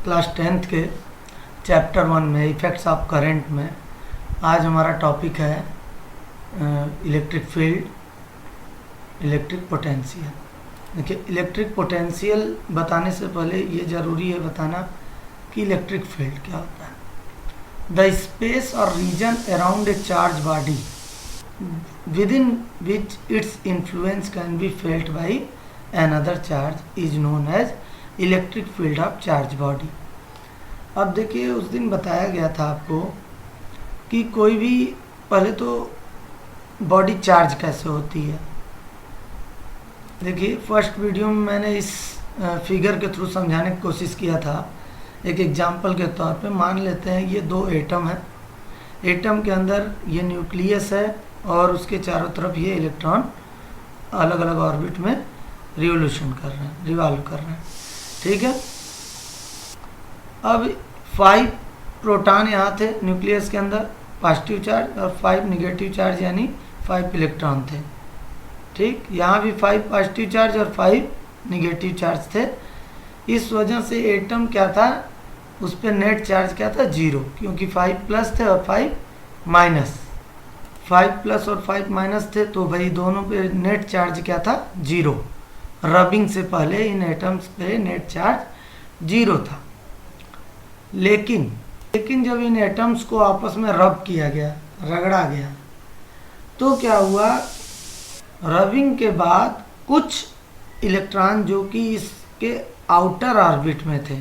Class 10th के chapter 1 में effects of current में आज हमारा टॉपिक है इलेक्ट्रिक फील्ड, इलेक्ट्रिक पोटेंशियल। देखिए, इलेक्ट्रिक पोटेंशियल बताने से पहले ये ज़रूरी है बताना कि इलेक्ट्रिक फील्ड क्या होता है। द स्पेस और region around a charge body within which its influence can be felt by another charge is known as electric field of charge body। अब देखिए, उस दिन बताया गया था आपको कि कोई भी पहले तो बॉडी चार्ज कैसे होती है। देखिए, फर्स्ट वीडियो में मैंने इस फिगर के थ्रू समझाने की कोशिश किया था। एक एग्जांपल के तौर पे मान लेते हैं ये दो एटम है। एटम के अंदर ये न्यूक्लियस है और उसके चारों तरफ ये इलेक्ट्रॉन अलग अलग ऑर्बिट में रिवोल्यूशन कर रहे हैं, रिवॉल्व कर रहे हैं। ठीक है। अब 5 प्रोटॉन यहाँ थे न्यूक्लियस के अंदर, पॉजिटिव चार्ज, और 5 निगेटिव चार्ज यानी 5 इलेक्ट्रॉन थे। ठीक, यहाँ भी 5 पॉजिटिव चार्ज और 5 निगेटिव चार्ज थे। इस वजह से एटम क्या था, उस पर नेट चार्ज क्या था, 0, क्योंकि 5 प्लस थे और 5 माइनस। 5 प्लस और 5 माइनस थे तो भाई दोनों पे नेट चार्ज क्या था, 0। रबिंग से पहले इन एटम्स पे नेट चार्ज 0 था। लेकिन जब इन एटम्स को आपस में रब किया गया, रगड़ा गया, तो क्या हुआ, रबिंग के बाद कुछ इलेक्ट्रॉन जो कि इसके आउटर ऑर्बिट में थे,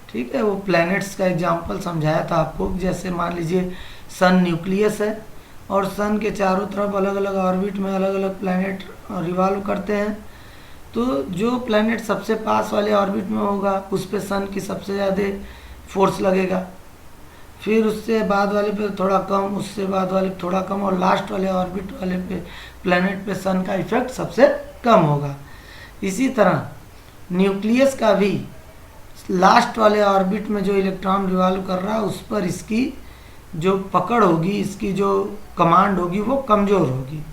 ठीक है, वो प्लैनेट्स का एग्जांपल समझाया था आपको। जैसे मान लीजिए सन न्यूक्लियस है और सन के चारों तरफ अलग अलग ऑर्बिट में अलग अलग प्लैनेट रिवॉल्व करते हैं। तो जो प्लैनेट सबसे पास वाले ऑर्बिट में होगा उस पे सन की सबसे ज़्यादा फोर्स लगेगा, फिर उससे बाद वाले पे थोड़ा कम, उससे बाद वाले पे थोड़ा कम, और लास्ट वाले ऑर्बिट वाले पे प्लैनेट पे सन का इफेक्ट सबसे कम होगा। इसी तरह न्यूक्लियस का भी लास्ट वाले ऑर्बिट में जो इलेक्ट्रॉन रिवॉल्व कर रहा है उस पर इसकी जो पकड़ होगी, इसकी जो कमांड होगी वो कमज़ोर होगी।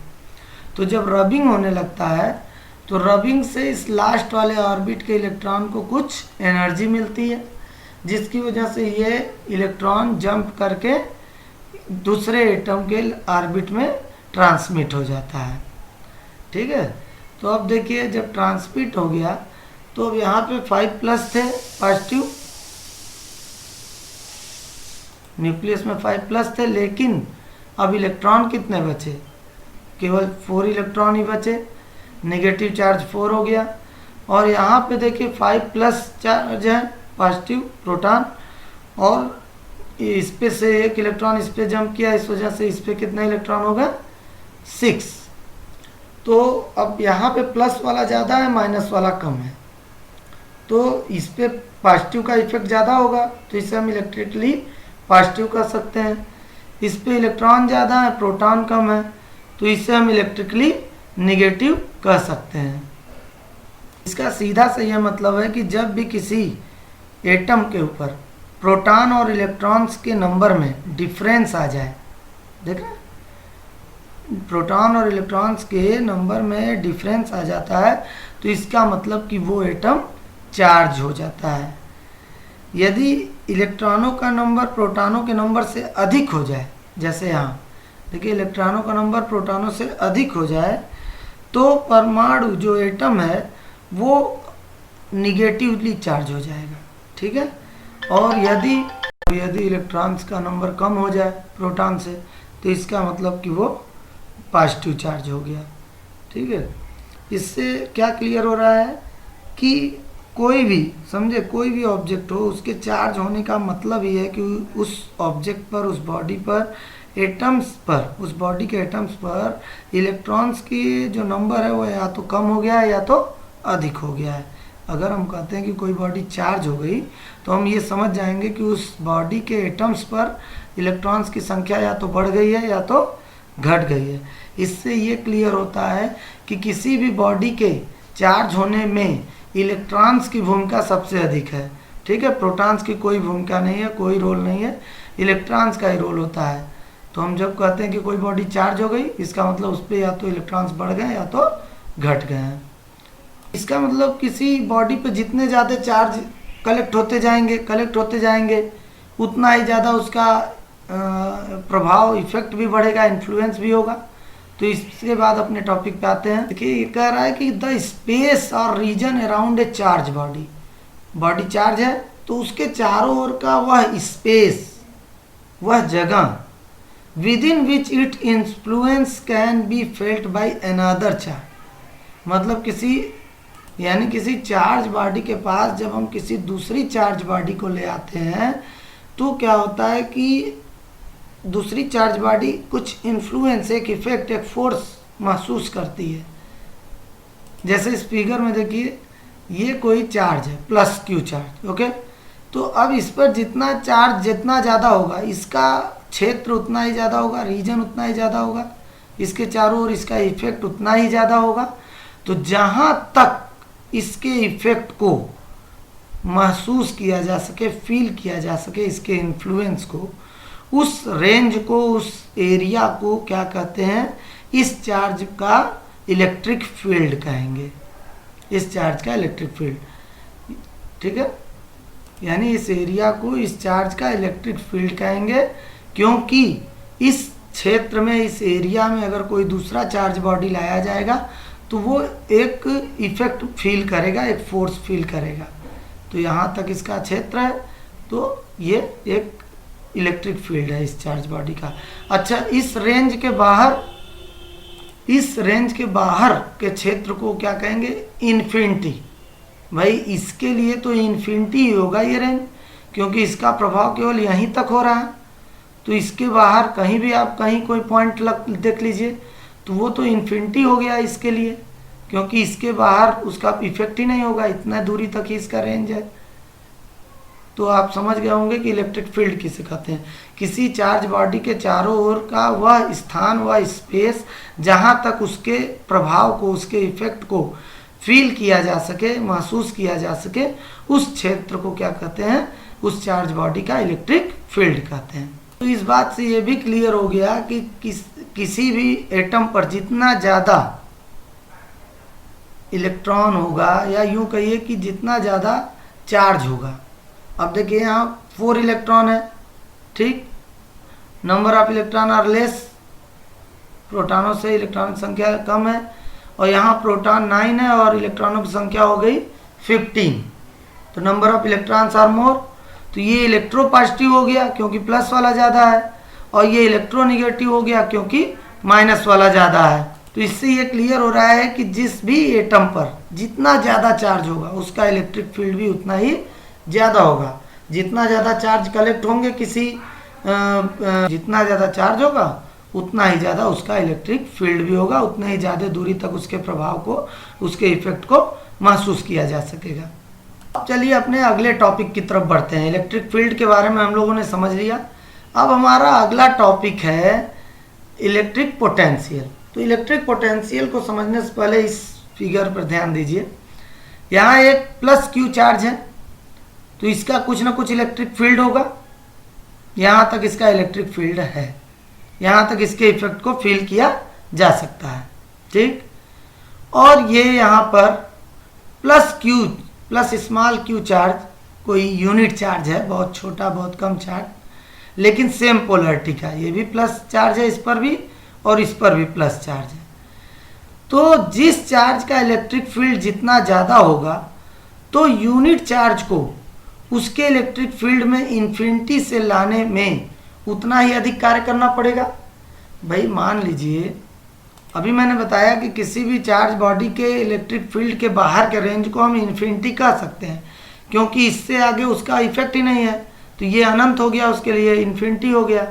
तो जब रबिंग होने लगता है तो रबिंग से इस लास्ट वाले ऑर्बिट के इलेक्ट्रॉन को कुछ एनर्जी मिलती है, जिसकी वजह से ये इलेक्ट्रॉन जंप करके दूसरे एटम के ऑर्बिट में ट्रांसमिट हो जाता है। ठीक है। तो अब देखिए, जब ट्रांसमिट हो गया तो अब यहाँ पे 5 प्लस थे पॉजिटिव, न्यूक्लियस में 5 प्लस थे, लेकिन अब इलेक्ट्रॉन कितने बचे, केवल 4 इलेक्ट्रॉन ही बचे, नेगेटिव चार्ज 4 हो गया। और यहाँ पे देखिए 5 प्लस चार्ज है, पॉजिटिव प्रोटॉन, और इस पे से एक इलेक्ट्रॉन इस पे जंप किया, इस वजह से इस पे कितना इलेक्ट्रॉन होगा, 6। तो अब यहाँ पे प्लस वाला ज़्यादा है, माइनस वाला कम है, तो इस पे पॉजिटिव का इफेक्ट ज़्यादा होगा, तो इसे हम इलेक्ट्रिकली पॉजिटिव कर सकते हैं। इस पे इलेक्ट्रॉन ज़्यादा है, प्रोटॉन कम है, तो इसे हम इलेक्ट्रिकली नेगेटिव कह सकते हैं। इसका सीधा सा यह मतलब है कि जब भी किसी एटम के ऊपर प्रोटॉन और इलेक्ट्रॉन्स के नंबर में डिफरेंस आ जाए, देख रहे हैं, प्रोटॉन और इलेक्ट्रॉन्स के नंबर में डिफरेंस आ जाता है, तो इसका मतलब कि वो एटम चार्ज हो जाता है। यदि इलेक्ट्रॉनों का नंबर प्रोटॉनों के नंबर से अधिक हो जाए, जैसे यहाँ देखिए इलेक्ट्रॉनों का नंबर प्रोटॉनों से अधिक हो जाए, तो परमाणु जो एटम है वो निगेटिवली चार्ज हो जाएगा। ठीक है। और यदि इलेक्ट्रॉन्स का नंबर कम हो जाए प्रोटॉन से, तो इसका मतलब कि वो पॉजिटिव चार्ज हो गया। ठीक है। इससे क्या क्लियर हो रहा है कि कोई भी, समझे, कोई भी ऑब्जेक्ट हो, उसके चार्ज होने का मतलब ये है कि उस ऑब्जेक्ट पर, उस बॉडी पर, एटम्स पर, उस बॉडी के एटम्स पर इलेक्ट्रॉन्स की जो नंबर है वो या तो कम हो गया है या तो अधिक हो गया है। अगर हम कहते हैं कि कोई बॉडी चार्ज हो गई, तो हम ये समझ जाएंगे कि उस बॉडी के एटम्स पर इलेक्ट्रॉन्स की संख्या या तो बढ़ गई है या तो घट गई है। इससे ये क्लियर होता है कि किसी भी बॉडी के चार्ज होने में इलेक्ट्रॉन्स की भूमिका सबसे अधिक है। ठीक है। प्रोटॉन्स की कोई भूमिका नहीं है, कोई रोल नहीं है, इलेक्ट्रॉन्स का ही रोल होता है। तो हम जब कहते हैं कि कोई बॉडी चार्ज हो गई, इसका मतलब उस पर या तो इलेक्ट्रॉन्स बढ़ गए या तो घट गए हैं। इसका मतलब किसी बॉडी पे जितने ज़्यादा चार्ज कलेक्ट होते जाएंगे उतना ही ज़्यादा उसका प्रभाव, इफेक्ट भी बढ़ेगा, इन्फ्लुएंस भी होगा। तो इसके बाद अपने टॉपिक पे आते हैं। देखिए ये कह रहा है कि द स्पेस और region around a charge body charge है तो उसके चारों ओर का वह स्पेस, वह जगह with in which it influence can be felt by another charge. मतलब किसी चार्ज बॉडी के पास जब हम किसी दूसरी चार्ज बॉडी को ले आते हैं तो क्या होता है कि दूसरी चार्ज बॉडी कुछ इन्फ्लुएंस, एक इफेक्ट, एक फोर्स महसूस करती है। जैसे इस फिगर में देखिए ये कोई चार्ज है प्लस क्यू चार्ज, ओके। तो अब इस पर जितना चार्ज जितना ज़्यादा होगा इसका क्षेत्र उतना ही ज़्यादा होगा, रीजन उतना ही ज़्यादा होगा, इसके चारों ओर इसका इफेक्ट उतना ही ज़्यादा होगा। तो जहाँ तक इसके इफेक्ट को महसूस किया जा सके, फील किया जा सके, इसके इन्फ्लुएंस को, उस रेंज को, उस एरिया को क्या कहते हैं, इस चार्ज का इलेक्ट्रिक फील्ड कहेंगे। इस चार्ज का इलेक्ट्रिक फील्ड, ठीक है, यानी इस एरिया को इस चार्ज का इलेक्ट्रिक फील्ड कहेंगे, क्योंकि इस क्षेत्र में, इस एरिया में अगर कोई दूसरा चार्ज बॉडी लाया जाएगा तो वो एक इफेक्ट फील करेगा, एक फोर्स फील करेगा। तो यहाँ तक इसका क्षेत्र है तो ये एक इलेक्ट्रिक फील्ड है इस चार्ज बॉडी का। अच्छा, इस रेंज के बाहर के क्षेत्र को क्या कहेंगे, इन्फिनिटी। भाई इसके लिए तो इन्फिनिटी ही होगा ये रेंज, क्योंकि इसका प्रभाव केवल यहीं तक हो रहा है। तो इसके बाहर कहीं भी आप कहीं कोई पॉइंट देख लीजिए तो वो तो इन्फिनिटी हो गया इसके लिए, क्योंकि इसके बाहर उसका इफेक्ट ही नहीं होगा, इतना दूरी तक ही इसका रेंज है। तो आप समझ गए होंगे कि इलेक्ट्रिक फील्ड किसे कहते हैं। किसी चार्ज बॉडी के चारों ओर का वह स्थान, वह स्पेस जहाँ तक उसके प्रभाव को, उसके इफेक्ट को फील किया जा सके, महसूस किया जा सके, उस क्षेत्र को क्या कहते हैं, उस चार्ज बॉडी का इलेक्ट्रिक फील्ड कहते हैं। तो इस बात से ये भी क्लियर हो गया कि किसी भी एटम पर जितना ज़्यादा इलेक्ट्रॉन होगा, या यूं कहिए कि जितना ज़्यादा चार्ज होगा। अब देखिए यहाँ 4 इलेक्ट्रॉन है, ठीक, number of electron are less, प्रोटॉनों से इलेक्ट्रॉनों की संख्या कम है, और यहाँ प्रोटॉन 9 है और इलेक्ट्रॉनों की संख्या हो गई 15। तो number of electrons are more, तो ये इलेक्ट्रोपॉजिटिव हो गया क्योंकि प्लस वाला ज़्यादा है, और ये इलेक्ट्रोनिगेटिव हो गया क्योंकि माइनस वाला ज़्यादा है। तो इससे ये क्लियर हो रहा है कि जिस भी एटम पर जितना ज़्यादा चार्ज होगा उसका इलेक्ट्रिक फील्ड भी उतना ही ज़्यादा होगा। जितना ज़्यादा चार्ज कलेक्ट होंगे जितना ज़्यादा चार्ज होगा उतना ही ज़्यादा उसका इलेक्ट्रिक फील्ड भी होगा, उतने ही ज़्यादा दूरी तक उसके प्रभाव को, उसके इफेक्ट को महसूस किया जा सकेगा। अब चलिए अपने अगले टॉपिक की तरफ बढ़ते हैं। इलेक्ट्रिक फील्ड के बारे में हम लोगों ने समझ लिया। अब हमारा अगला टॉपिक है इलेक्ट्रिक पोटेंशियल। तो इलेक्ट्रिक पोटेंशियल को समझने से पहले इस फिगर पर ध्यान दीजिए। यहाँ एक प्लस क्यू चार्ज है तो इसका कुछ ना कुछ इलेक्ट्रिक फील्ड होगा। यहाँ तक इसका इलेक्ट्रिक फील्ड है, यहाँ तक इसके इफेक्ट को फील किया जा सकता है, ठीक। और ये यहाँ पर प्लस स्मॉल क्यू चार्ज कोई यूनिट चार्ज है, बहुत छोटा, बहुत कम चार्ज, लेकिन सेम पोलरिटी का। ये भी प्लस चार्ज है इस पर भी, और इस पर भी प्लस चार्ज है। तो जिस चार्ज का इलेक्ट्रिक फील्ड जितना ज़्यादा होगा तो यूनिट चार्ज को उसके इलेक्ट्रिक फील्ड में इन्फिनिटी से लाने में उतना ही अधिक कार्य करना पड़ेगा। भाई मान लीजिए अभी मैंने बताया कि किसी भी चार्ज बॉडी के इलेक्ट्रिक फील्ड के बाहर के रेंज को हम इन्फिनिटी कह सकते हैं, क्योंकि इससे आगे उसका इफेक्ट ही नहीं है, तो ये अनंत हो गया, उसके लिए इन्फिनिटी हो गया।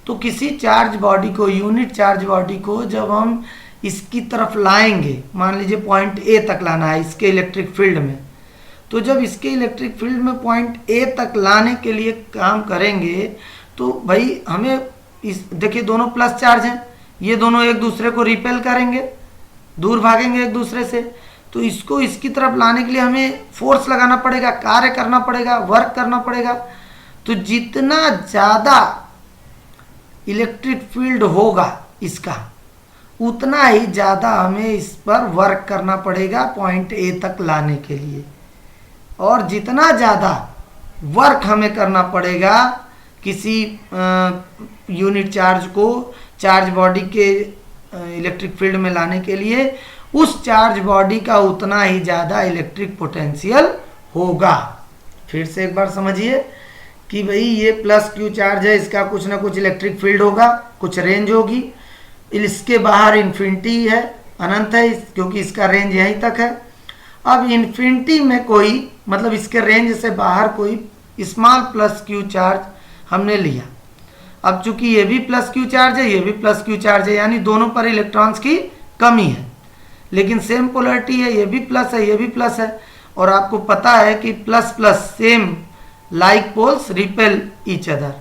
तो किसी चार्ज बॉडी को, यूनिट चार्ज बॉडी को जब हम इसकी तरफ लाएंगे, मान लीजिए पॉइंट ए तक लाना है इसके इलेक्ट्रिक फील्ड में, तो जब इसके इलेक्ट्रिक फील्ड में पॉइंट ए तक लाने के लिए काम करेंगे तो भाई हमें देखिए दोनों प्लस चार्ज हैं, ये दोनों एक दूसरे को रिपेल करेंगे, दूर भागेंगे एक दूसरे से। तो इसको इसकी तरफ लाने के लिए हमें फोर्स लगाना पड़ेगा, कार्य करना पड़ेगा, वर्क करना पड़ेगा। तो जितना ज़्यादा इलेक्ट्रिक फील्ड होगा इसका, उतना ही ज़्यादा हमें इस पर वर्क करना पड़ेगा पॉइंट ए तक लाने के लिए। और जितना ज़्यादा वर्क हमें करना पड़ेगा किसी यूनिट चार्ज को चार्ज बॉडी के इलेक्ट्रिक फील्ड में लाने के लिए, उस चार्ज बॉडी का उतना ही ज़्यादा इलेक्ट्रिक पोटेंशियल होगा। फिर से एक बार समझिए कि भाई ये प्लस क्यू चार्ज है, इसका कुछ ना कुछ इलेक्ट्रिक फील्ड होगा, कुछ रेंज होगी, इसके बाहर इन्फिनिटी है, अनंत है, क्योंकि इसका रेंज यहीं तक है। अब इन्फिनिटी में कोई मतलब इसके रेंज से बाहर कोई स्मॉल प्लस क्यू चार्ज हमने लिया। अब चूंकि ये भी प्लस क्यू चार्ज है, ये भी प्लस क्यू चार्ज है, यानी दोनों पर इलेक्ट्रॉन्स की कमी है, लेकिन सेम पोलरिटी है, ये भी प्लस है, ये भी प्लस है। और आपको पता है कि plus plus same like poles repel each other,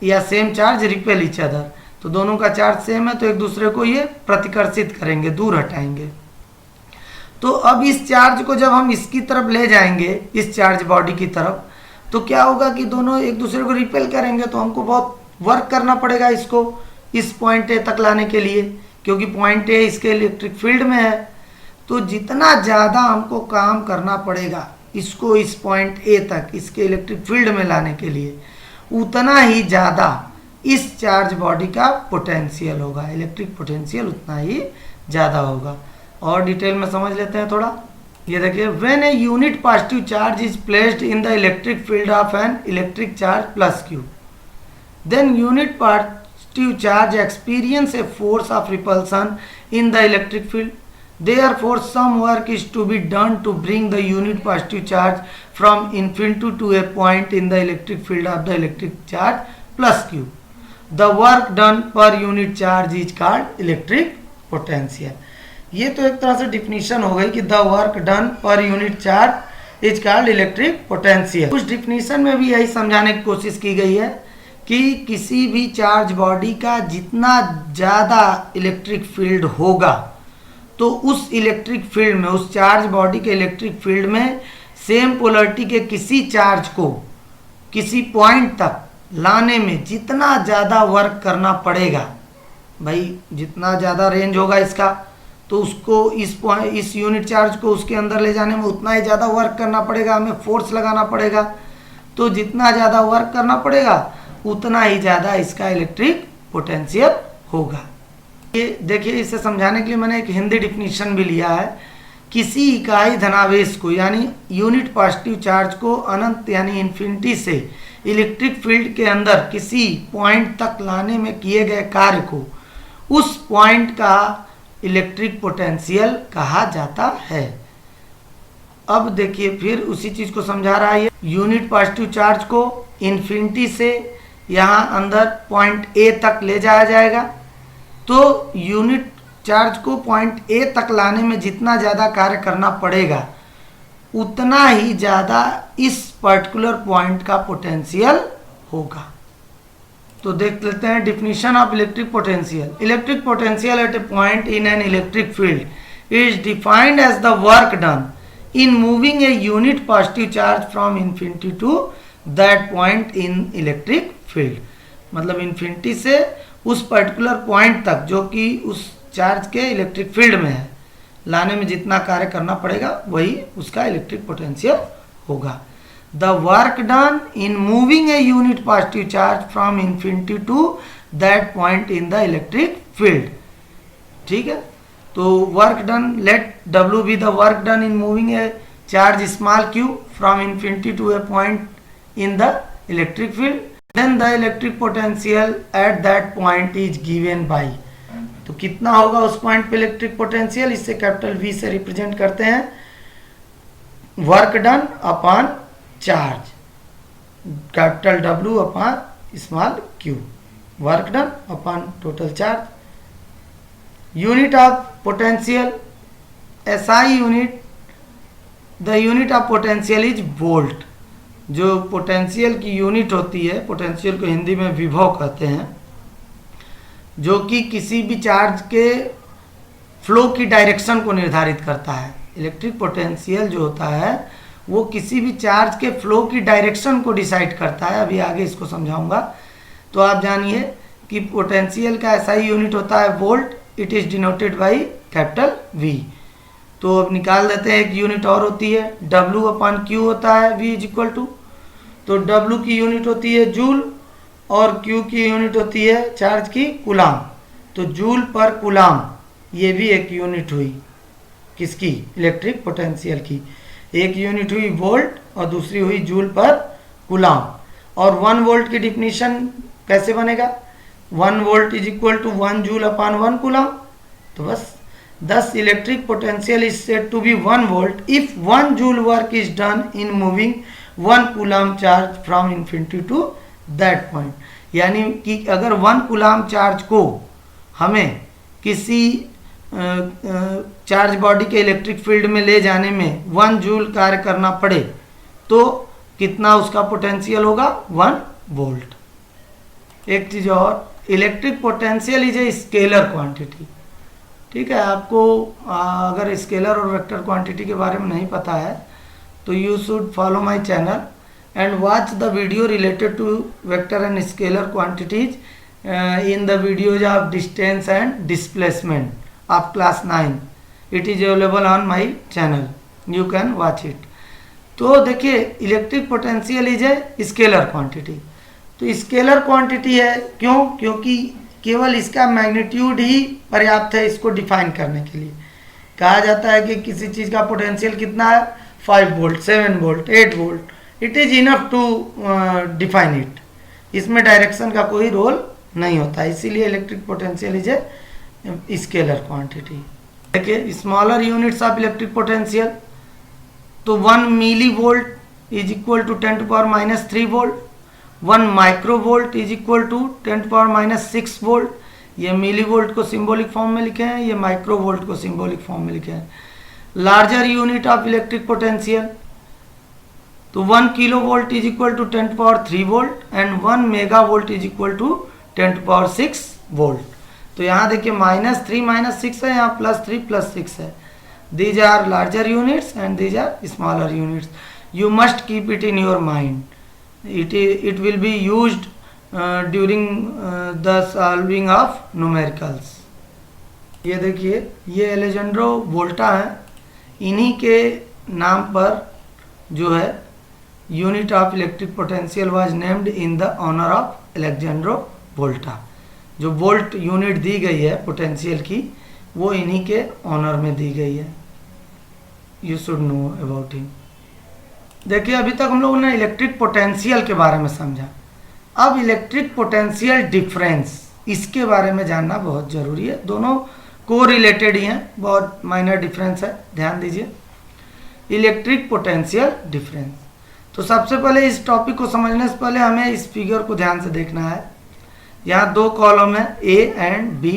या same charge repel each other. तो दोनों का चार्ज सेम है तो एक दूसरे को ये प्रतिकर्षित करेंगे, दूर हटाएंगे। तो अब इस चार्ज को जब हम इसकी तरफ ले जाएंगे, इस चार्ज बॉडी की तरफ, तो क्या होगा कि दोनों एक दूसरे को रिपेल करेंगे, तो हमको बहुत वर्क करना पड़ेगा इसको इस पॉइंट ए तक लाने के लिए, क्योंकि पॉइंट ए इसके इलेक्ट्रिक फील्ड में है। तो जितना ज़्यादा हमको काम करना पड़ेगा इसको इस पॉइंट ए तक इसके इलेक्ट्रिक फील्ड में लाने के लिए, उतना ही ज़्यादा इस चार्ज बॉडी का पोटेंशियल होगा, इलेक्ट्रिक पोटेंशियल उतना ही ज़्यादा होगा। और डिटेल में समझ लेते हैं थोड़ा। ये देखिए, when a unit positive charge is placed in the electric field of an electric charge plus q, then unit positive charge experience a force of repulsion in the electric field. Therefore, some work is to be done to bring the unit positive charge from infinity to a point in the electric field of the electric charge plus Q. The work done per unit charge is called electric potential. ये तो एक तरह से definition हो गई कि the work done per unit charge is called electric potential. उस definition में भी यही समझाने की कोशिश की गई है कि किसी भी चार्ज बॉडी का जितना ज़्यादा इलेक्ट्रिक फील्ड होगा, तो उस इलेक्ट्रिक फील्ड में, उस चार्ज बॉडी के इलेक्ट्रिक फील्ड में सेम पोलरिटी के किसी चार्ज को किसी पॉइंट तक लाने में जितना ज़्यादा वर्क करना पड़ेगा, भाई जितना ज़्यादा रेंज होगा इसका, तो उसको इस यूनिट चार्ज को उसके अंदर ले जाने में उतना ही ज़्यादा वर्क करना पड़ेगा, हमें फोर्स लगाना पड़ेगा। तो जितना ज़्यादा वर्क करना पड़ेगा उतना ही ज़्यादा इसका इलेक्ट्रिक पोटेंशियल होगा। ये देखिए, इसे समझाने के लिए मैंने एक हिंदी डिफिनीशन भी लिया है। किसी इकाई धनावेश को यानी यूनिट पॉजिटिव चार्ज को अनंत यानी इन्फिनिटी से इलेक्ट्रिक फील्ड के अंदर किसी पॉइंट तक लाने में किए गए कार्य को उस पॉइंट का इलेक्ट्रिक पोटेंशियल कहा जाता है। अब देखिए, फिर उसी चीज को समझा रहा है। यूनिट पॉजिटिव चार्ज को इन्फिनिटी से यहाँ अंदर पॉइंट ए तक ले जाया जाएगा, तो यूनिट चार्ज को पॉइंट ए तक लाने में जितना ज़्यादा कार्य करना पड़ेगा उतना ही ज़्यादा इस पर्टिकुलर पॉइंट का पोटेंशियल होगा। तो देख लेते हैं definition of electric potential. Electric potential at a point in an electric field is defined as the work done in moving a unit positive charge from infinity to that point in electric field. मतलब infinity से उस particular point तक जो कि उस charge के electric field में है, लाने में जितना कार्य करना पड़ेगा वही उसका इलेक्ट्रिक पोटेंशियल होगा। The work done in moving a unit positive charge from infinity to that point in the electric field. ठीक है, तो work done, let W be the work done in moving a charge small q from infinity to a point in the electric field, then the electric potential at that point is given by। तो कितना होगा उस point पे electric potential, इससे capital V से represent करते हैं, work done upon charge, capital W upon small q, work done upon total charge. Unit of potential, SI unit, the unit of potential is volt. जो potential की unit होती है, potential को हिंदी में विभव कहते हैं, जो कि किसी भी चार्ज के फ्लो की डायरेक्शन को निर्धारित करता है। इलेक्ट्रिक पोटेंशियल जो होता है वो किसी भी चार्ज के फ्लो की डायरेक्शन को डिसाइड करता है। अभी आगे इसको समझाऊंगा। तो आप जानिए कि पोटेंशियल का SI यूनिट होता है volt, it is denoted by capital V। तो अब निकाल देते हैं, एक यूनिट और होती है W/Q होता है V इज इक्वल टू, तो W की यूनिट होती है जूल और Q की यूनिट होती है चार्ज की कूलाम। तो जूल पर कूलाम ये भी एक यूनिट हुई किसकी, इलेक्ट्रिक पोटेंशियल की। एक यूनिट हुई वोल्ट और दूसरी हुई जूल पर कूलाम। और 1 वोल्ट की डिफिनीशन कैसे बनेगा, 1 volt is equal to 1 joule upon 1 coulomb. तो बस thus electric potential is said to be 1 volt if 1 joule work is done in moving 1 coulomb charge from infinity to that point। यानी कि अगर 1 coulomb charge को हमें किसी charge body के electric field में ले जाने में 1 जूल कार्य करना पड़े तो कितना उसका पोटेंशियल होगा, 1 वोल्ट। एक चीज और, electric potential is a scalar quantity. ठीक है, आपको अगर स्केलर और वेक्टर क्वांटिटी के बारे में नहीं पता है तो you should follow my channel and watch the video related to vector and scalar quantities in the videos of distance and displacement of class 9। It is available on my channel, you can watch it. तो देखिए, electric potential is a scalar quantity. तो scalar quantity है क्यों, क्योंकि केवल इसका magnitude ही पर्याप्त है इसको डिफाइन करने के लिए। कहा जाता है कि किसी चीज़ का पोटेंशियल कितना है, 5 volt, 7 volt, 8 volt, it is enough to define it. इसमें डायरेक्शन का कोई रोल नहीं होता, इसीलिए electric potential is a scalar quantity. देखिए, smaller units of electric potential, तो 1 millivolt is equal to 10⁻³ volt, 1 microvolt is equal to 10⁻6 volt. ये millivolt को सिंबॉलिक फॉर्म में लिखे हैं, ये माइक्रोवोल्ट को सिंबॉलिक फॉर्म में लिखे हैं। Larger unit of electric potential, तो 1 kilo volt is equal to 10⁻³ volt and 1 mega volt is equal to 10⁻6 volt. तो यहाँ देखिए -3 -6 है, यहाँ +3 +6 है। These are larger units and these are smaller units. You must keep it in your mind. It will be used during the solving of numericals। ये देखिए, ये Alessandro वोल्टा है, इन्हीं के नाम पर जो है unit of electric potential was named in the honour of Alessandro Volta. जो वोल्ट यूनिट दी गई है पोटेंशियल की, वो इन्हीं के ऑनर में दी गई है। You should know about him. देखिए, अभी तक हम लोगों ने इलेक्ट्रिक पोटेंशियल के बारे में समझा। अब इलेक्ट्रिक पोटेंशियल डिफरेंस, इसके बारे में जानना बहुत ज़रूरी है। दोनों को रिलेटेड ही हैं, बहुत माइनर डिफरेंस है, ध्यान दीजिए। इलेक्ट्रिक पोटेंशियल डिफरेंस, तो सबसे पहले इस टॉपिक को समझने से पहले हमें इस फिगर को ध्यान से देखना है। यहाँ 2 कॉलम है, A एंड B,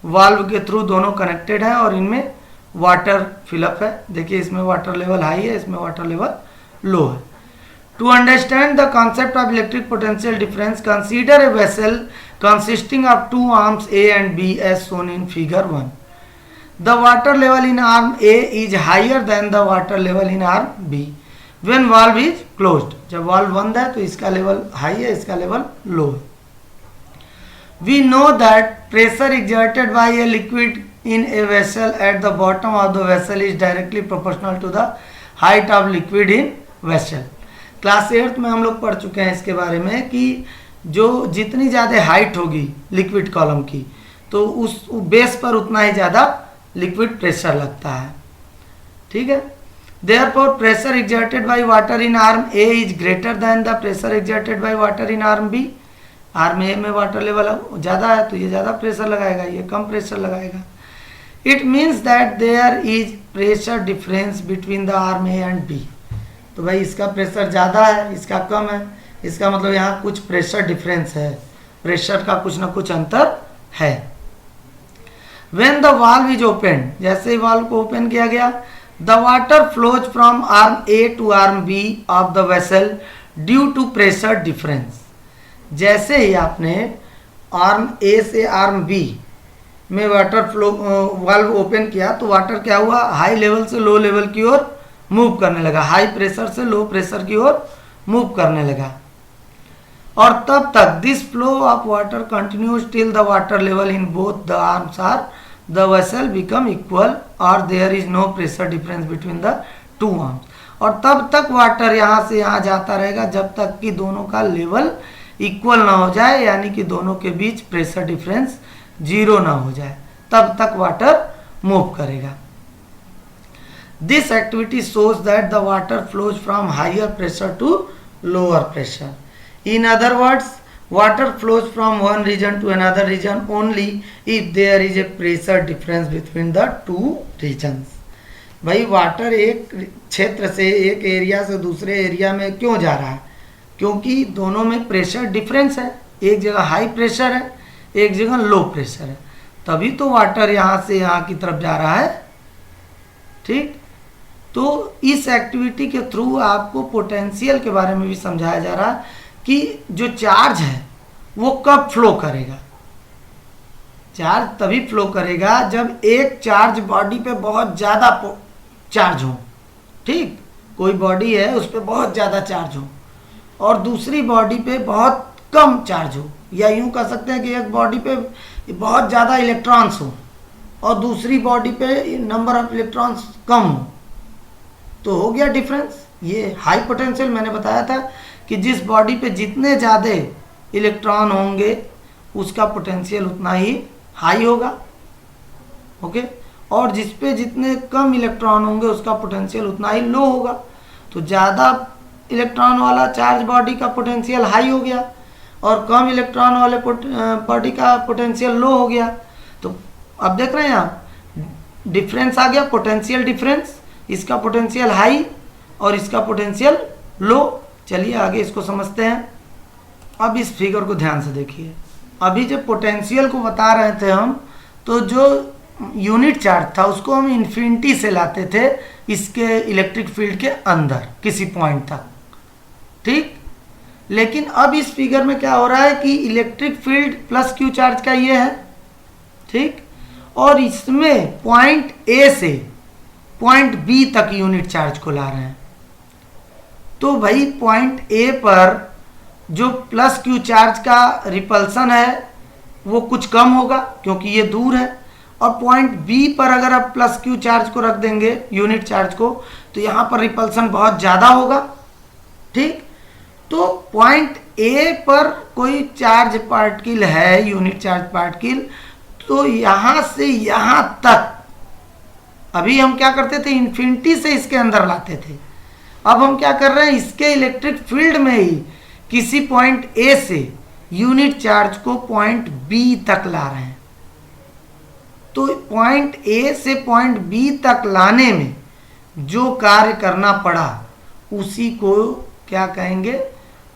वाल्व के थ्रू दोनों कनेक्टेड हैं और इनमें वाटर फिलअप है। देखिए, इसमें वाटर लेवल हाई है, इसमें वाटर लेवल लो है। To understand the concept of electric potential difference, consider a vessel consisting of 2 arms A and B as shown in figure 1. The water level in arm A is higher than the water level in arm B when valve is closed। जब valve बंद है तो इसका level high है, इसका level low है। We know that pressure exerted by a liquid in a vessel at the bottom of the vessel is directly proportional to the height of liquid in vessel। Class 8 में हम लोग पढ़ चुके हैं इसके बारे में कि जो जितनी ज़्यादा हाइट होगी लिक्विड कॉलम की, तो उस बेस पर उतना ही ज़्यादा लिक्विड प्रेशर लगता है। ठीक है, therefore pressure exerted by water in arm a is greater than the pressure exerted by water in arm b. Arm a में वाटर लेवल ज़्यादा है तो ये ज़्यादा प्रेशर लगाएगा, ये कम प्रेशर लगाएगा। It means that there is pressure difference between the arm A and B. तो भाई इसका प्रेशर ज़्यादा है, इसका कम है, इसका मतलब यहाँ कुछ प्रेशर डिफरेंस है, प्रेशर का कुछ ना कुछ अंतर है। When the valve is opened, जैसे ही वाल्व को ओपन किया गया, the water flows from arm A to arm B of the vessel due to pressure difference। जैसे ही आपने आर्म A से आर्म B में वाटर फ्लो वाल्व ओपन किया तो वाटर क्या हुआ, हाई लेवल से लो लेवल की ओर मूव करने लगा, हाई प्रेशर से लो प्रेशर की ओर मूव करने लगा। और तब तक this flow of water continues till the water level in both the arms are the vessel become equal और there is no pressure difference between the two arms. और तब तक वाटर यहाँ से यहाँ जाता रहेगा जब तक कि दोनों का लेवल इक्वल ना हो जाए, यानी कि दोनों के बीच प्रेशर डिफरेंस 0 ना हो जाए, तब तक वाटर मूव करेगा। This activity shows that the water flows from higher pressure to lower pressure. In other words, water flows from one region to another region only if there is a pressure difference between the two regions. भाई water एक क्षेत्र से, एक area से दूसरे area में क्यों जा रहा है? क्योंकि दोनों में प्रेशर डिफरेंस है, एक जगह हाई प्रेशर है, एक जगह लो प्रेशर है, तभी तो वाटर यहाँ से यहाँ की तरफ जा रहा है। ठीक, तो इस एक्टिविटी के थ्रू आपको पोटेंशियल के बारे में भी समझाया जा रहा है कि जो चार्ज है वो कब फ्लो करेगा। चार्ज तभी फ्लो करेगा जब एक चार्ज बॉडी पे बहुत ज़्यादा चार्ज हो। ठीक, कोई बॉडी है उस पर बहुत ज़्यादा चार्ज हो और दूसरी बॉडी पे बहुत कम चार्ज हो, या यूं कह सकते हैं कि एक बॉडी पे बहुत ज़्यादा इलेक्ट्रॉन्स हो और दूसरी बॉडी पे नंबर ऑफ इलेक्ट्रॉन्स कम हो, तो हो गया डिफरेंस। ये हाई पोटेंशियल मैंने बताया था कि जिस बॉडी पे जितने ज़्यादा इलेक्ट्रॉन होंगे उसका पोटेंशियल उतना ही हाई होगा। ओके, और जिस पे जितने कम इलेक्ट्रॉन होंगे उसका पोटेंशियल उतना ही लो होगा। तो ज़्यादा इलेक्ट्रॉन वाला चार्ज बॉडी का पोटेंशियल हाई हो गया और कम इलेक्ट्रॉन वाले बॉडी का पोटेंशियल लो हो गया। तो अब देख रहे हैं आप, डिफरेंस आ गया, पोटेंशियल डिफरेंस, इसका पोटेंशियल हाई और इसका पोटेंशियल लो। चलिए आगे इसको समझते हैं। अब इस फिगर को ध्यान से देखिए। अभी जब पोटेंशियल को बता रहे थे हम, तो जो यूनिट चार्ज था उसको हम इन्फिनिटी से लाते थे इसके इलेक्ट्रिक फील्ड के अंदर किसी पॉइंट तक। ठीक, लेकिन अब इस फिगर में क्या हो रहा है कि electric field plus Q charge का ये है। ठीक, और इसमें पॉइंट ए से पॉइंट बी तक यूनिट चार्ज को ला रहे हैं। तो भाई पॉइंट ए पर जो प्लस क्यू चार्ज का रिपल्सन है वो कुछ कम होगा क्योंकि ये दूर है, और पॉइंट बी पर अगर आप प्लस क्यू चार्ज को रख देंगे यूनिट चार्ज को, तो यहाँ पर रिपल्सन बहुत ज़्यादा होगा। ठीक, तो पॉइंट ए पर कोई चार्ज पार्टिकल है, यूनिट चार्ज पार्टिकल, तो यहाँ से यहाँ तक अभी हम क्या करते थे, इन्फिनिटी से इसके अंदर लाते थे। अब हम क्या कर रहे हैं, इसके इलेक्ट्रिक फील्ड में ही किसी पॉइंट ए से यूनिट चार्ज को पॉइंट बी तक ला रहे हैं। तो पॉइंट ए से पॉइंट बी तक लाने में जो कार्य करना पड़ा उसी को क्या कहेंगे,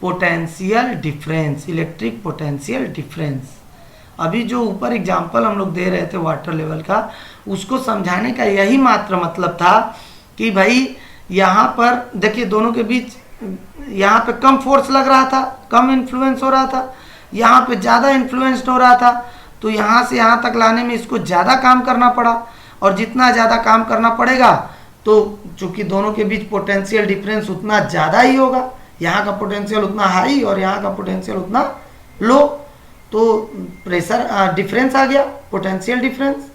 potential difference, electric potential difference. अभी जो ऊपर एग्जाम्पल हम लोग दे रहे थे वाटर लेवल का, उसको समझाने का यही मात्र मतलब था कि भाई यहाँ पर देखिए दोनों के बीच यहाँ पे कम फोर्स लग रहा था, कम इन्फ्लुएंस हो रहा था, यहाँ पे ज़्यादा इन्फ्लुएंस्ड हो रहा था। तो यहाँ से यहाँ तक लाने में इसको ज़्यादा काम करना पड़ा, और जितना ज़्यादा काम करना पड़ेगा तो चूँकि दोनों के बीच पोटेंशियल डिफरेंस उतना ज़्यादा ही होगा, यहाँ का पोटेंशियल उतना हाई और यहाँ का पोटेंशियल उतना लो, तो प्रेशर डिफरेंस आ गया, पोटेंशियल डिफरेंस।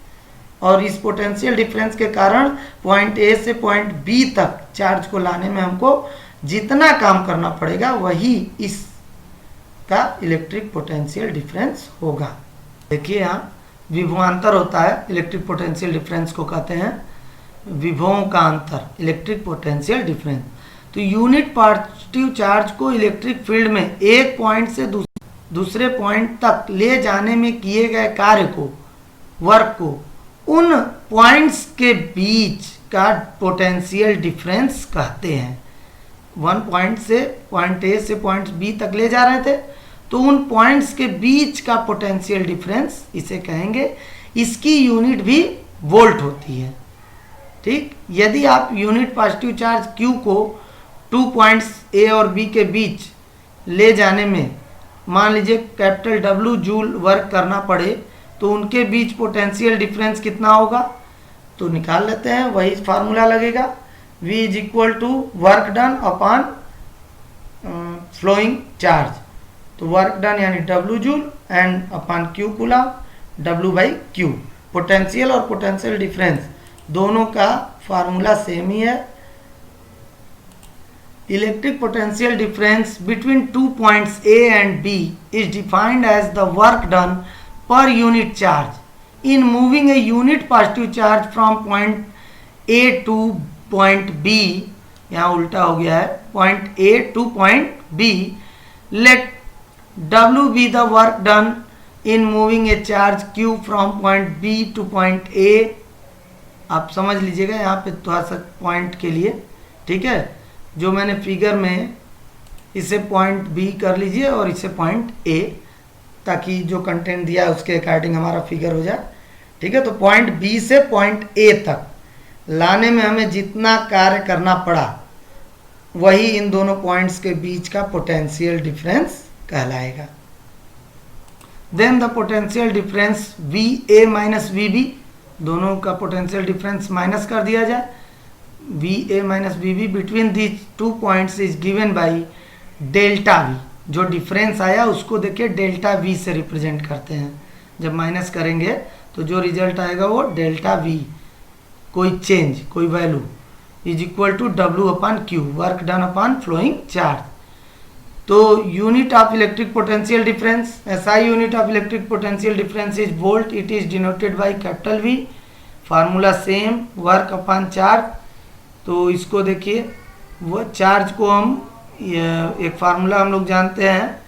और इस पोटेंशियल डिफरेंस के कारण पॉइंट ए से पॉइंट बी तक चार्ज को लाने में हमको जितना काम करना पड़ेगा वही इसका इलेक्ट्रिक पोटेंशियल डिफरेंस होगा। देखिए यहाँ विभवांतर होता है, इलेक्ट्रिक पोटेंशियल डिफरेंस को कहते हैं विभवों का अंतर, इलेक्ट्रिक पोटेंशियल डिफरेंस। तो यूनिट पॉजिटिव चार्ज को इलेक्ट्रिक फील्ड में एक पॉइंट से दूसरे पॉइंट तक ले जाने में किए गए कार्य को, वर्क को, उन पॉइंट्स के बीच का पोटेंशियल डिफरेंस कहते हैं। वन पॉइंट से पॉइंट ए से पॉइंट बी तक ले जा रहे थे, तो उन पॉइंट्स के बीच का पोटेंशियल डिफरेंस इसे कहेंगे। इसकी यूनिट भी वोल्ट होती है। ठीक, यदि आप यूनिट पॉजिटिव चार्ज Q को 2 पॉइंट्स A और B के बीच ले जाने में मान लीजिए कैपिटल W जूल वर्क करना पड़े, तो उनके बीच पोटेंशियल डिफरेंस कितना होगा, तो निकाल लेते हैं। वही फार्मूला लगेगा, V is equal to work done upon flowing charge. तो वर्क डन यानी W joule and upon Q coulomb, W by Q। Potential और पोटेंशियल डिफरेंस दोनों का फार्मूला सेम ही है। Electric potential difference between 2 points A and B is defined as the work done per unit charge in moving a unit positive charge from point A to point B। यहाँ उल्टा हो गया है, point A to point B। Let W be the work done in moving a charge Q from point B to point A। आप समझ लीजिएगा यहाँ पे थोड़ा सा पॉइंट के लिए, ठीक है। जो मैंने फिगर में इसे पॉइंट बी कर लीजिए और इसे पॉइंट ए, ताकि जो कंटेंट दिया है उसके अकॉर्डिंग हमारा फिगर हो जाए, ठीक है। तो पॉइंट बी से पॉइंट ए तक लाने में हमें जितना कार्य करना पड़ा वही इन दोनों पॉइंट्स के बीच का पोटेंशियल डिफरेंस कहलाएगा। Then the potential difference V A minus V B, दोनों का पोटेंशियल डिफरेंस माइनस कर दिया जाए। V A minus V B between these 2 points is given by delta V. जो डिफरेंस आया उसको देखिए डेल्टा वी से रिप्रेजेंट करते हैं। जब माइनस करेंगे तो जो रिजल्ट आएगा वो डेल्टा वी, कोई चेंज, कोई value, is equal to W upon Q, work done upon flowing charge. तो unit of electric potential difference, SI unit of electric potential difference is volt, it is denoted by capital V। Formula same, work upon charge. तो इसको देखिए, वो charge को हम एक formula हम लोग जानते हैं,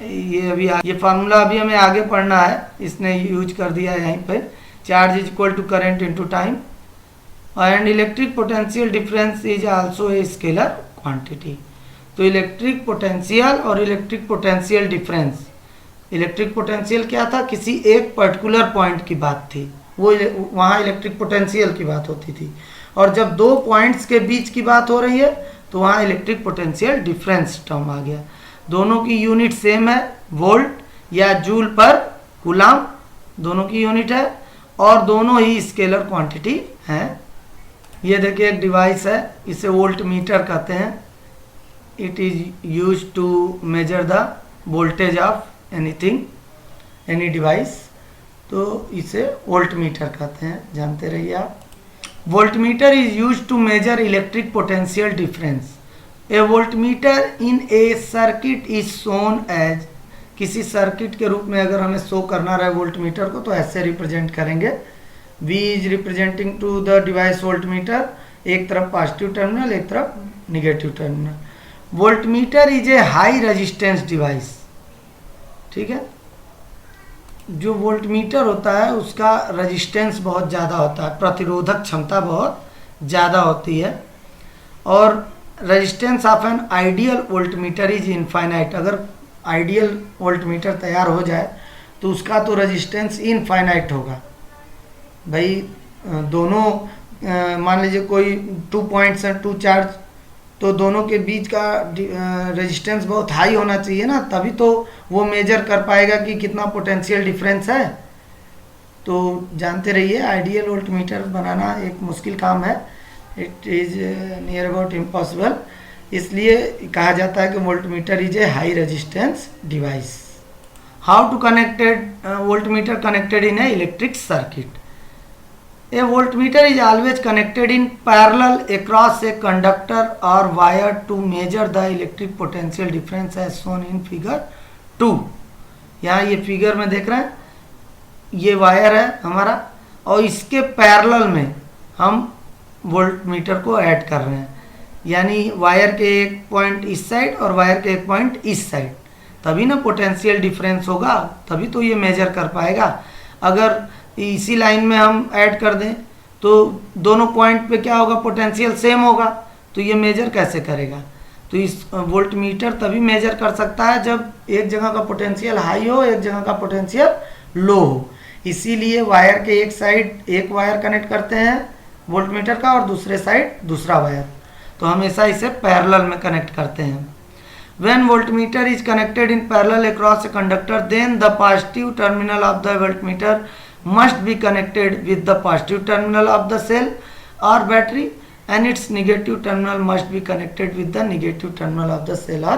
ये फार्मूला अभी हमें आगे पढ़ना है, इसने यूज कर दिया है यहीं पे। Charge is equal to current into time and electric potential difference is also a scalar quantity. तो इलेक्ट्रिक पोटेंशियल और electric potential difference, electric potential क्या था, किसी एक पर्टिकुलर पॉइंट की बात थी, वो वहाँ इलेक्ट्रिक पोटेंशियल की बात होती थी। और जब 2 पॉइंट्स के बीच की बात हो रही है तो वहाँ इलेक्ट्रिक पोटेंशियल डिफरेंस टर्म आ गया। दोनों की यूनिट सेम है, वोल्ट या जूल पर कूलम दोनों की यूनिट है, और दोनों ही स्केलर क्वांटिटी हैं। ये देखिए एक डिवाइस है, इसे वोल्ट मीटर कहते हैं। It is use to measure the voltage of anything, any device. तो इसे वोल्ट मीटर कहते हैं, जानते रहिए आप। Voltmeter is used to measure electric potential difference. A voltmeter in a circuit is shown as, किसी सर्किट के रूप में अगर हमें शो करना रहे वोल्टमीटर को तो ऐसे रिप्रेजेंट करेंगे। V is representing two the device voltmeter, एक तरफ पॉजिटिव टर्मिनल एक तरफ negative terminal. Voltmeter is a high resistance device, ठीक है। जो वोल्टमीटर होता है उसका रेजिस्टेंस बहुत ज़्यादा होता है, प्रतिरोधक क्षमता बहुत ज़्यादा होती है। और resistance of an ideal voltmeter is infinite. अगर आइडियल वोल्टमीटर तैयार हो जाए तो उसका तो रेजिस्टेंस इनफाइनाइट होगा। भाई दोनों मान लीजिए कोई 2 पॉइंट्स हैं, 2 चार्ज, तो दोनों के बीच का रेजिस्टेंस बहुत हाई होना चाहिए ना, तभी तो वो मेजर कर पाएगा कि कितना पोटेंशियल डिफरेंस है। तो जानते रहिए आइडियल वोल्टमीटर बनाना एक मुश्किल काम है, it is near about impossible. इसलिए कहा जाता है कि voltmeter is a high resistance device. How to connected voltmeter connected in a electric circuit. A voltmeter is always connected in parallel across a conductor or wire to measure the electric potential difference as shown in figure 2। यहाँ ये figure में देख रहे हैं, ये wire है हमारा और इसके पैरेलल में हम वोल्टमीटर को ऐड कर रहे हैं, यानी वायर के एक पॉइंट इस साइड और वायर के एक पॉइंट इस साइड, तभी ना पोटेंशियल डिफरेंस होगा, तभी तो ये मेजर कर पाएगा। अगर इसी लाइन में हम ऐड कर दें तो दोनों पॉइंट पे क्या होगा, पोटेंशियल सेम होगा, तो ये मेजर कैसे करेगा। तो इस वोल्टमीटर तभी मेजर कर सकता है जब एक जगह का पोटेंशियल हाई हो, एक जगह का पोटेंशियल लो हो। इसीलिए वायर के एक साइड एक वायर कनेक्ट करते हैं वोल्टमीटर का और दूसरे साइड दूसरा वायर, तो हमेशा इसे पैरेलल में कनेक्ट करते हैं। When voltmeter is connected in parallel across a conductor, then the positive terminal of the voltmeter must be connected with the positive terminal of the cell or battery, and its negative terminal must be connected with the negative terminal of the cell or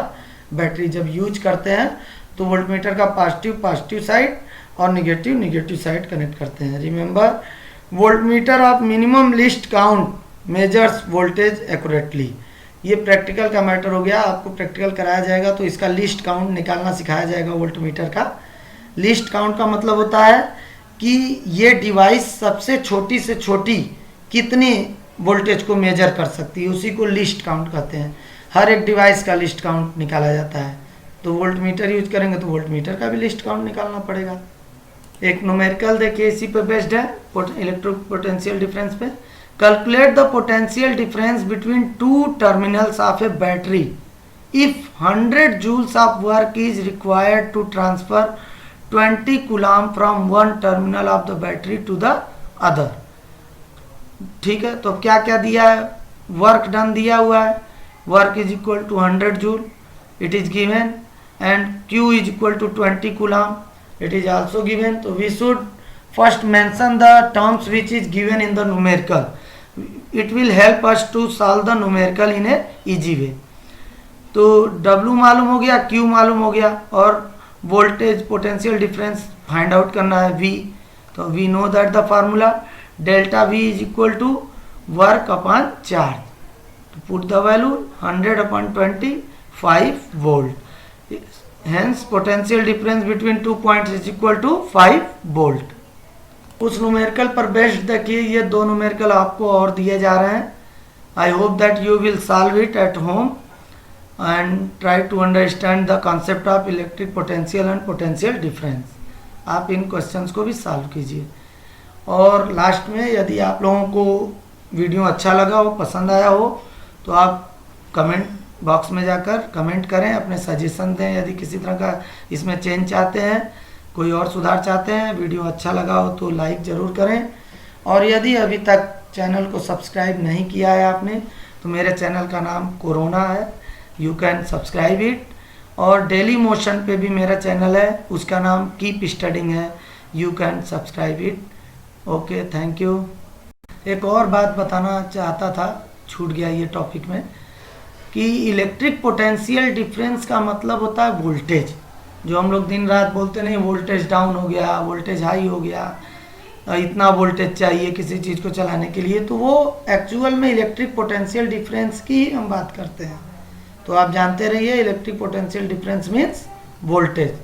battery जब use करते हैं तो voltmeter का positive side और negative side connect करते हैं। Remember, voltmeter of minimum list count measures voltage accurately. ये practical का मैटर हो गया, आपको प्रैक्टिकल कराया जाएगा तो इसका लिस्ट काउंट निकालना सिखाया जाएगा। वोल्टमीटर का लिस्ट काउंट का मतलब होता है कि ये डिवाइस सबसे छोटी से छोटी कितनी वोल्टेज को मेजर कर सकती है, उसी को लिस्ट काउंट कहते हैं। हर एक डिवाइस का लिस्ट काउंट निकाला जाता है, तो वोल्टमीटर यूज करेंगे तो वोल्टमीटर का भी लिस्ट काउंट निकालना पड़ेगा। एक न्यूमेरिकल देखिए इसी पे बेस्ड है, इलेक्ट्रिक पोटेंशियल डिफरेंस पे। Calculate the potential difference between two terminals of a battery if 100 joules of work is required to transfer 20 coulomb from one terminal of the battery to the other. ठीक है, तो क्या क्या दिया है, work done दिया हुआ है, work is equal to 100 joule, it is given, and Q is equal to 20 coulomb, it is also given. So we should first mention the terms which is given in the numerical. It will help us to solve the numerical in a easy way. तो W मालूम हो गया, Q मालूम हो गया, और voltage potential difference find out करना है V। तो we know that the formula delta V is equal to work upon charge. To put the value 100 upon 20, 5 volt. Hence potential difference between 2 points is equal to 5 volt. उस numerical पर based देखिए ये दो numerical आपको और दिए जा रहे हैं। I hope that you will solve it at home and try to understand the concept of electric potential and potential difference. आप इन क्वेश्चंस को भी सॉल्व कीजिए। और लास्ट में यदि आप लोगों को वीडियो अच्छा लगा हो, पसंद आया हो, तो आप कमेंट बॉक्स में जाकर कमेंट करें, अपने सजेशन दें। यदि किसी तरह का इसमें चेंज चाहते हैं, कोई और सुधार चाहते हैं, वीडियो अच्छा लगा हो तो लाइक ज़रूर करें। और यदि अभी तक चैनल को सब्सक्राइब नहीं किया है आपने, तो मेरे चैनल का नाम कोरोना है, यू कैन सब्सक्राइब इट। और डेली मोशन पे भी मेरा चैनल है, उसका नाम कीप स्टडिंग है, you can subscribe it. Okay, thank you. एक और बात बताना चाहता था, छूट गया ये टॉपिक में, कि इलेक्ट्रिक पोटेंशियल डिफरेंस का मतलब होता है वोल्टेज। जो हम लोग दिन रात बोलते नहीं, वोल्टेज डाउन हो गया, वोल्टेज हाई हो गया, इतना वोल्टेज चाहिए किसी चीज़ को चलाने के लिए, तो वो एक्चुअल में इलेक्ट्रिक पोटेंशियल डिफरेंस की हम बात करते हैं। तो आप जानते रहिए electric potential difference means voltage.